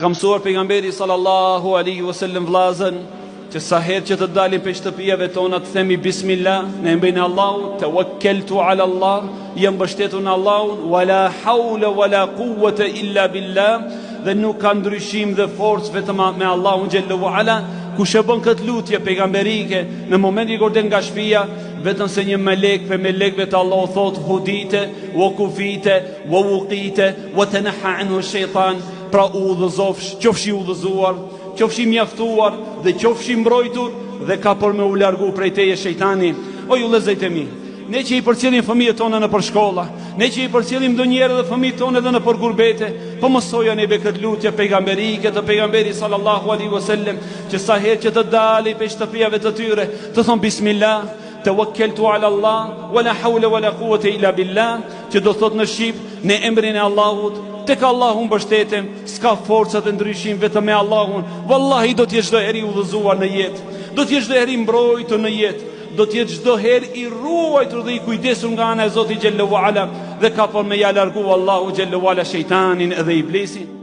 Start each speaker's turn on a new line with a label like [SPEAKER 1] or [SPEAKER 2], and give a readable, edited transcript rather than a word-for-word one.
[SPEAKER 1] Ka mësuar pejgamberi sallallahu alaihi wasallam vllazën që sa herë që të dalim për shtëpijave tona të themi bismillah, në emrin e Allahut, tawakkaltu ala Allah, jam mbështetur në Allahun, wala hawla wala quwwata illa billah, dhe nuk ka ndryshim dhe forcë vetëm me Allahun xhallahu ala. Kush e bën këtë lutje pejgamberike në momentin kur del nga shtëpia, vetëm se një melek për melekëve të Allahut thot hudite, wa kufite, wa wuqite, wa tanaha anhu shaytan, pra udhëzofsh, qofshi udhëzuar, qofshi mjaftuar dhe qofshi mbrojtur, dhe ka për me u largu prej teje shejtani. O ju vëllezërit e mi, ne që i përcjellim fëmijët tona në përshkolla, ne që i përcjellim ndonjëherë dhe fëmijët tonë edhe në përgurbete, po mësoja neve këtë lutje pejgamberike të pejgamberit sallallahu alaihi wasallam, që sa herë që të dalin pe shtëpiave të tyre, të thon bismillah, tawakkaltu ala Allah, wala hawla wala quwwata illa billah, që do thot në shqip, në emrin e Allahut, tek Allahun mbështetem, s'ka forca dhe ndryshim vetëm me Allahun. Wallahi do të jesh çdo herë i udhëzuar në jetë, do të jesh çdo herë i mbrojtur në jetë, do të jetë çdo herë i ruajtur dhe i kujdesur nga ana e Zotit xhallahu ala, dhe ka për me ja largu Allahu xhallahu ala shejtanin dhe iblisin.